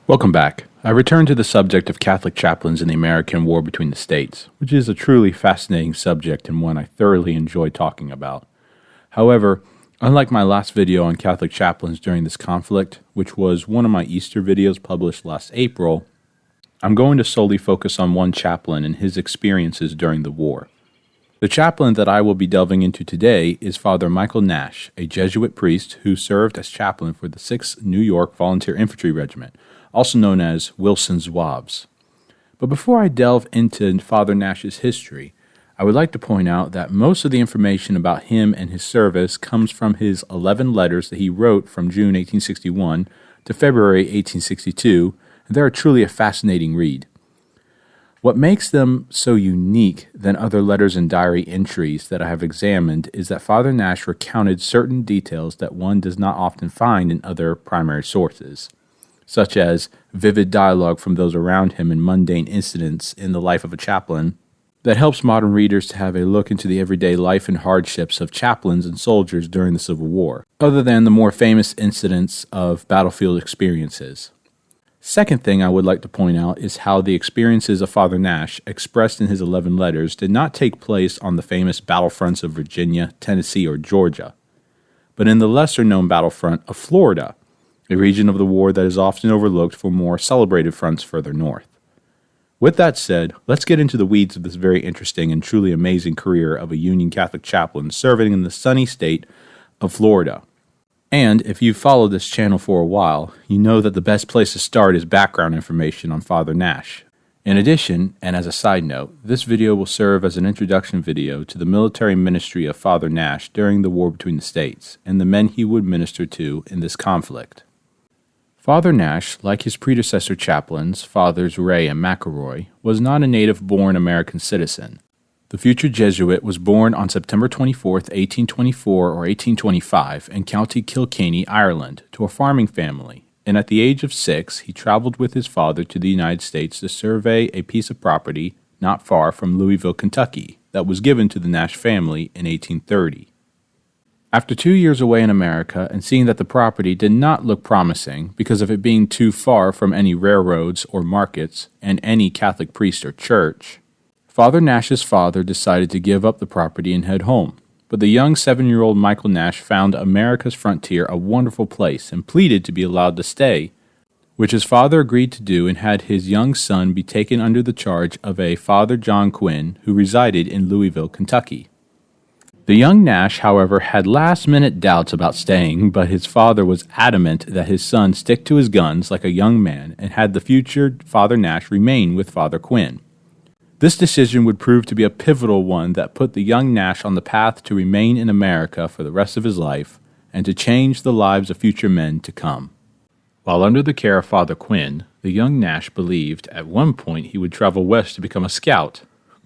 Welcome back. I return to the subject of Catholic chaplains in the American War between the states, which is a truly fascinating subject and one I thoroughly enjoy talking about. However, unlike my last video on Catholic chaplains during this conflict, which was one of my Easter videos published last April, I'm going to solely focus on one chaplain and his experiences during the war. The chaplain that I will be delving into today is Father Michael Nash, a Jesuit priest who served as chaplain for the 6th New York Volunteer Infantry Regiment, also known as York Zouaves. But before I delve into Father Nash's history, I would like to point out that most of the information about him and his service comes from his 11 letters that he wrote from June 1861 to February 1862, and they are truly a fascinating read. What makes them so unique than other letters and diary entries that I have examined is that Father Nash recounted certain details that one does not often find in other primary sources, such as vivid dialogue from those around him and mundane incidents in the life of a chaplain that helps modern readers to have a look into the everyday life and hardships of chaplains and soldiers during the Civil War, other than the more famous incidents of battlefield experiences. Second thing I would like to point out is how the experiences of Father Nash, expressed in his 11 letters, did not take place on the famous battlefronts of Virginia, Tennessee, or Georgia, but in the lesser-known battlefront of Florida, a region of the war that is often overlooked for more celebrated fronts further north. With that said, let's get into the weeds of this very interesting and truly amazing career of a Union Catholic chaplain serving in the sunny state of Florida. And if you've followed this channel for a while, you know that the best place to start is background information on Father Nash. In addition, and as a side note, this video will serve as an introduction video to the military ministry of Father Nash during the war between the states and the men he would minister to in this conflict. Father Nash, like his predecessor chaplains, Fathers Ray and McElroy, was not a native-born American citizen. The future Jesuit was born on September 24, 1824 or 1825 in County Kilkenny, Ireland, to a farming family, and at the age of 6 he traveled with his father to the United States to survey a piece of property not far from Louisville, Kentucky, that was given to the Nash family in 1830. After 2 years away in America and seeing that the property did not look promising because of it being too far from any railroads or markets and any Catholic priest or church, Father Nash's father decided to give up the property and head home. But the young 7-year-old Michael Nash found America's frontier a wonderful place and pleaded to be allowed to stay, which his father agreed to do and had his young son be taken under the charge of a Father John Quinn who resided in Louisville, Kentucky. The young Nash, however, had last-minute doubts about staying, but his father was adamant that his son stick to his guns like a young man and had the future Father Nash remain with Father Quinn. This decision would prove to be a pivotal one that put the young Nash on the path to remain in America for the rest of his life and to change the lives of future men to come. While under the care of Father Quinn, the young Nash believed at one point he would travel west to become a scout,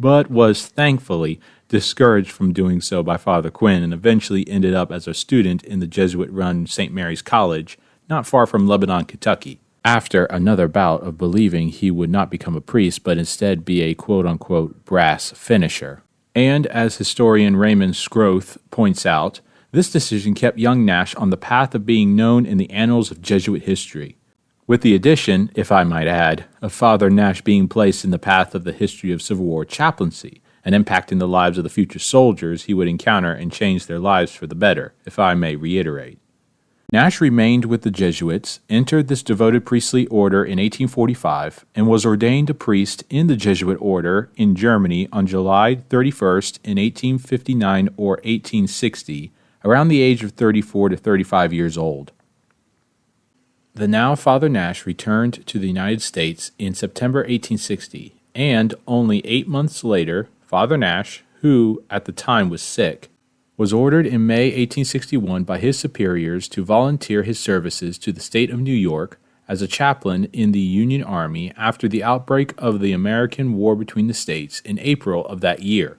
but was thankfully discouraged from doing so by Father Quinn and eventually ended up as a student in the Jesuit-run St. Mary's College, not far from Lebanon, Kentucky, after another bout of believing he would not become a priest but instead be a quote-unquote brass finisher. And as historian Raymond Scroth points out, this decision kept young Nash on the path of being known in the annals of Jesuit history, with the addition, if I might add, of Father Nash being placed in the path of the history of Civil War chaplaincy and impacting the lives of the future soldiers he would encounter and change their lives for the better, if I may reiterate. Nash remained with the Jesuits, entered this devoted priestly order in 1845, and was ordained a priest in the Jesuit order in Germany on July 31st in 1859 or 1860, around the age of 34 to 35 years old. The now Father Nash returned to the United States in September 1860, and only 8 months later, Father Nash, who at the time was sick, was ordered in May 1861 by his superiors to volunteer his services to the state of New York as a chaplain in the Union Army after the outbreak of the American War between the states in April of that year.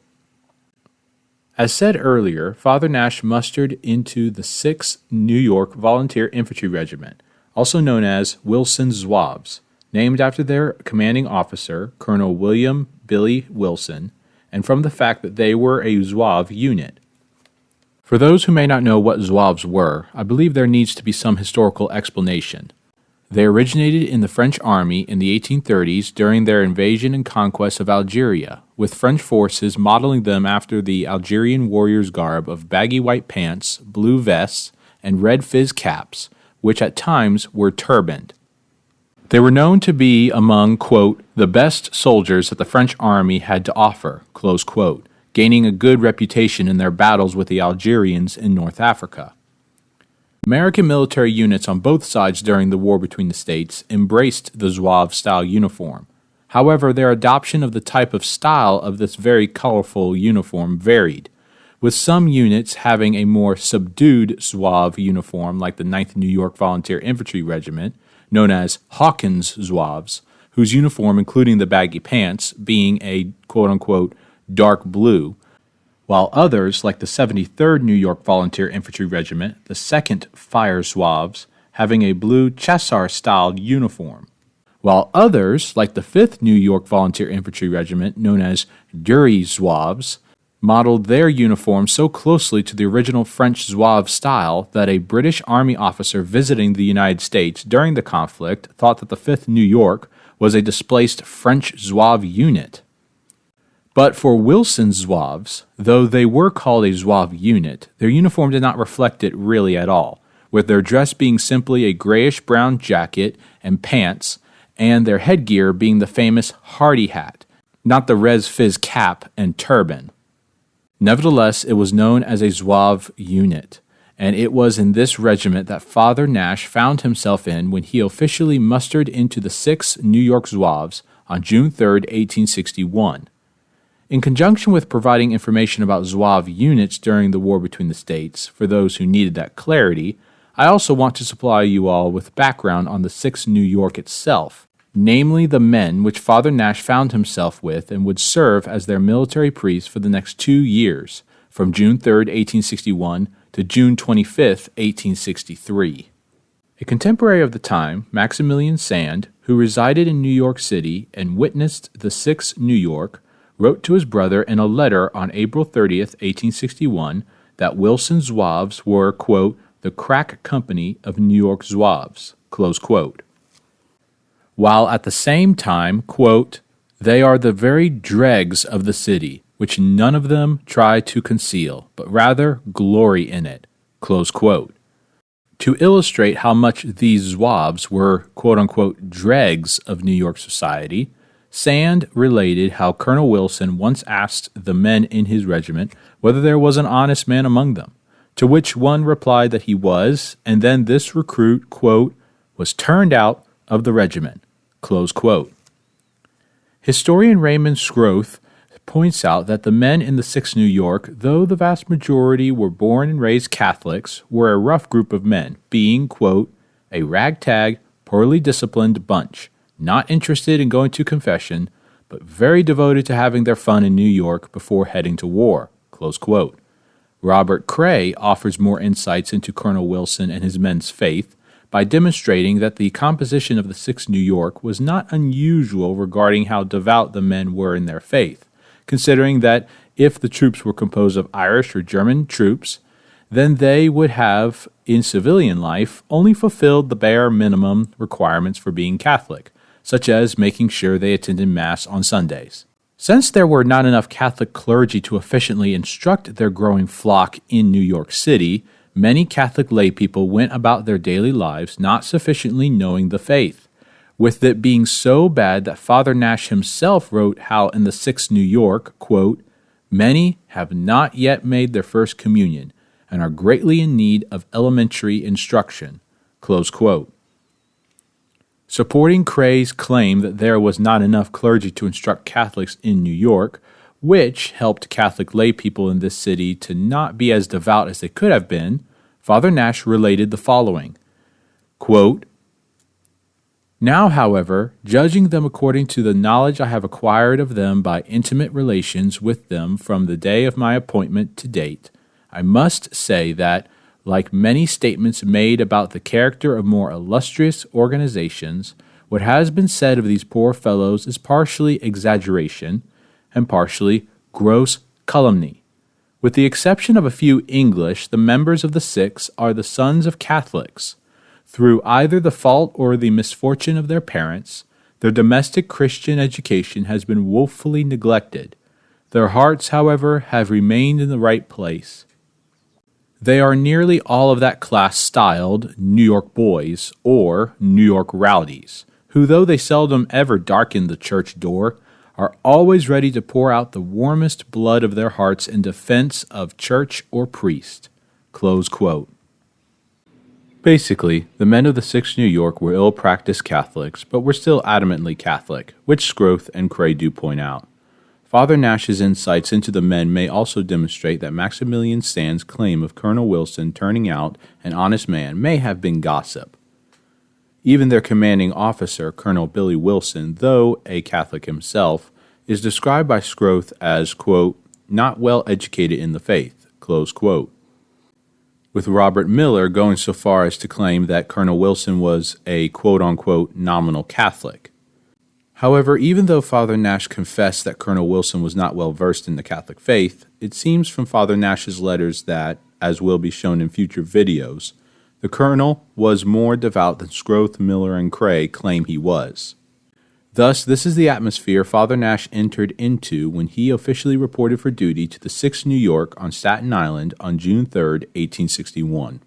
As said earlier, Father Nash mustered into the 6th New York Volunteer Infantry Regiment, also known as York Zouaves, named after their commanding officer, Colonel William Billy Wilson, and from the fact that they were a Zouave unit. For those who may not know what Zouaves were, I believe there needs to be some historical explanation. They originated in the French army in the 1830s during their invasion and conquest of Algeria, with French forces modeling them after the Algerian warriors' garb of baggy white pants, blue vests, and red fez caps, which at times were turbaned. They were known to be among, quote, the best soldiers that the French army had to offer, close quote, gaining a good reputation in their battles with the Algerians in North Africa. American military units on both sides during the war between the states embraced the Zouave-style uniform. However, their adoption of the type of style of this very colorful uniform varied, with some units having a more subdued Zouave uniform like the 9th New York Volunteer Infantry Regiment, known as Hawkins Zouaves, whose uniform, including the baggy pants, being a quote-unquote dark blue, while others, like the 73rd New York Volunteer Infantry Regiment, the 2nd Fire Zouaves, having a blue chasseur-styled uniform, while others, like the 5th New York Volunteer Infantry Regiment, known as Irish Zouaves, modeled their uniform so closely to the original French Zouave style that a British Army officer visiting the United States during the conflict thought that the 5th New York was a displaced French Zouave unit. But for Wilson's Zouaves, though they were called a Zouave unit, their uniform did not reflect it really at all, with their dress being simply a grayish-brown jacket and pants, and their headgear being the famous Hardy hat, not the res fez cap and turban. Nevertheless, it was known as a Zouave unit, and it was in this regiment that Father Nash found himself in when he officially mustered into the 6th New York Zouaves on June 3, 1861. In conjunction with providing information about Zouave units during the war between the states, for those who needed that clarity, I also want to supply you all with background on the 6th New York itself, namely the men which Father Nash found himself with and would serve as their military priests for the next 2 years, from June 3, 1861 to June 25, 1863. A contemporary of the time, Maximilian Sand, who resided in New York City and witnessed the 6th New York, wrote to his brother in a letter on April 30, 1861, that Wilson's Zouaves were, quote, the crack company of New York Zouaves, close quote. While at the same time, quote, they are the very dregs of the city, which none of them try to conceal, but rather glory in it, close quote. To illustrate how much these Zouaves were, quote-unquote, dregs of New York society, Sand related how Colonel Wilson once asked the men in his regiment whether there was an honest man among them, to which one replied that he was, and then this recruit, quote, was turned out of the regiment, close quote. Historian Raymond Scroth points out that the men in the 6th New York, though the vast majority were born and raised Catholics, were a rough group of men, being, quote, a ragtag, poorly disciplined bunch, not interested in going to confession, but very devoted to having their fun in New York before heading to war, close quote. Robert Cray offers more insights into Colonel Wilson and his men's faith by demonstrating that the composition of the 6th New York was not unusual regarding how devout the men were in their faith, considering that if the troops were composed of Irish or German troops, then they would have, in civilian life, only fulfilled the bare minimum requirements for being Catholic, such as making sure they attended Mass on Sundays. Since there were not enough Catholic clergy to efficiently instruct their growing flock in New York City, many Catholic laypeople went about their daily lives not sufficiently knowing the faith, with it being so bad that Father Nash himself wrote how in the 6th New York, quote, many have not yet made their first communion and are greatly in need of elementary instruction, close quote. Supporting Cray's claim that there was not enough clergy to instruct Catholics in New York, which helped Catholic laypeople in this city to not be as devout as they could have been, Father Nash related the following, quote, now, however, judging them according to the knowledge I have acquired of them by intimate relations with them from the day of my appointment to date, I must say that, like many statements made about the character of more illustrious organizations, what has been said of these poor fellows is partially exaggeration and partially gross calumny. With the exception of a few English, the members of the 6 are the sons of Catholics, Through either the fault or the misfortune of their parents, their domestic Christian education has been woefully neglected. Their hearts, however, have remained in the right place. They are nearly all of that class styled New York boys or New York rowdies, who, though they seldom ever darken the church door, are always ready to pour out the warmest blood of their hearts in defense of church or priest." Close quote. Basically, the men of the 6th New York were ill-practiced Catholics, but were still adamantly Catholic, which Scroth and Cray do point out. Father Nash's insights into the men may also demonstrate that Maximilian Stand's claim of Colonel Wilson turning out an honest man may have been gossip. Even their commanding officer, Colonel Billy Wilson, though a Catholic himself, is described by Scroth as, quote, "not well educated in the faith," close quote, with Robert Miller going so far as to claim that Colonel Wilson was a quote-unquote nominal Catholic. However, even though Father Nash confessed that Colonel Wilson was not well versed in the Catholic faith, it seems from Father Nash's letters that, as will be shown in future videos, the colonel was more devout than Scroth, Miller, and Cray claim he was. Thus, this is the atmosphere Father Nash entered into when he officially reported for duty to the 6th New York on Staten Island on June 3, 1861.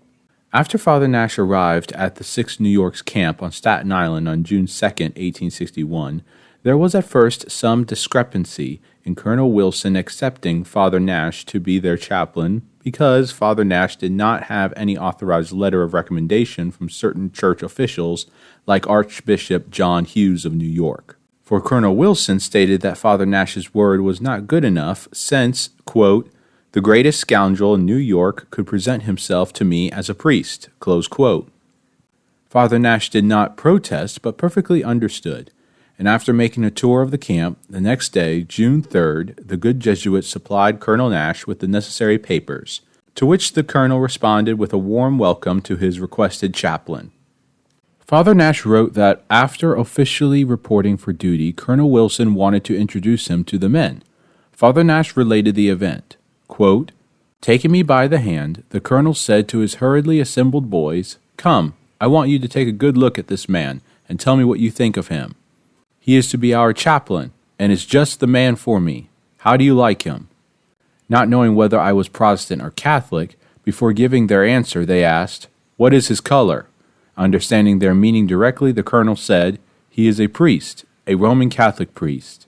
After Father Nash arrived at the 6th New York's camp on Staten Island on June 2, 1861, there was at first some discrepancy in Colonel Wilson accepting Father Nash to be their chaplain because Father Nash did not have any authorized letter of recommendation from certain church officials like Archbishop John Hughes of New York. For Colonel Wilson stated that Father Nash's word was not good enough since, quote, "the greatest scoundrel in New York could present himself to me as a priest," close quote. Father Nash did not protest but perfectly understood, and after making a tour of the camp, the next day, June 3rd, the good Jesuit supplied Colonel Nash with the necessary papers, to which the colonel responded with a warm welcome to his requested chaplain. Father Nash wrote that after officially reporting for duty, Colonel Wilson wanted to introduce him to the men. Father Nash related the event. Quote, "Taking me by the hand, the colonel said to his hurriedly assembled boys, 'Come, I want you to take a good look at this man and tell me what you think of him. He is to be our chaplain, and is just the man for me. How do you like him?' Not knowing whether I was Protestant or Catholic, before giving their answer, they asked, 'What is his color?' Understanding their meaning directly, the colonel said, 'He is a priest, a Roman Catholic priest.'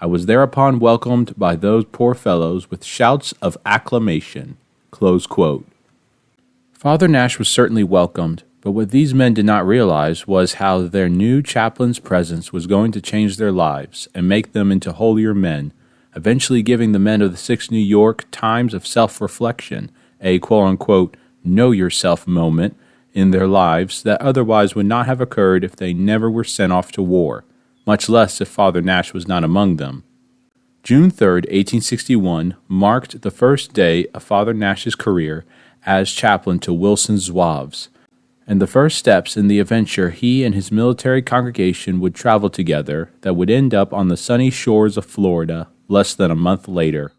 I was thereupon welcomed by those poor fellows with shouts of acclamation." Close quote. Father Nash was certainly welcomed, but what these men did not realize was how their new chaplain's presence was going to change their lives and make them into holier men, eventually giving the men of the 6th New York times of self-reflection, a quote-unquote know-yourself moment in their lives that otherwise would not have occurred if they never were sent off to war, much less if Father Nash was not among them. June 3, 1861, marked the first day of Father Nash's career as chaplain to Wilson's Zouaves, and the first steps in the adventure he and his military congregation would travel together that would end up on the sunny shores of Florida less than a month later.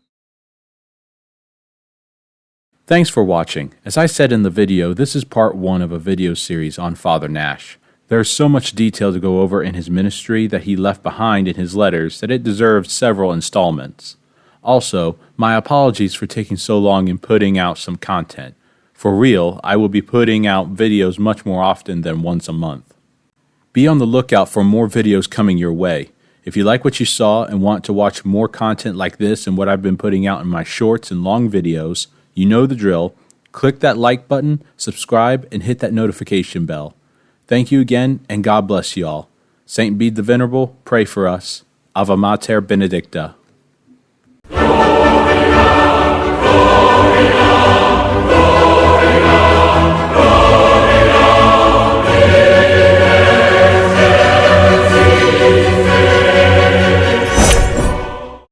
Thanks for watching. As I said in the video, this is part 1 of a video series on Father Nash. There is so much detail to go over in his ministry that he left behind in his letters that it deserves several installments. Also, my apologies for taking so long in putting out some content. For real, I will be putting out videos much more often than once a month. Be on the lookout for more videos coming your way. If you like what you saw and want to watch more content like this and what I've been putting out in my shorts and long videos, you know the drill. Click that like button, subscribe, and hit that notification bell. Thank you again, and God bless you all. Saint Bede the Venerable, pray for us. Ave Mater Benedicta.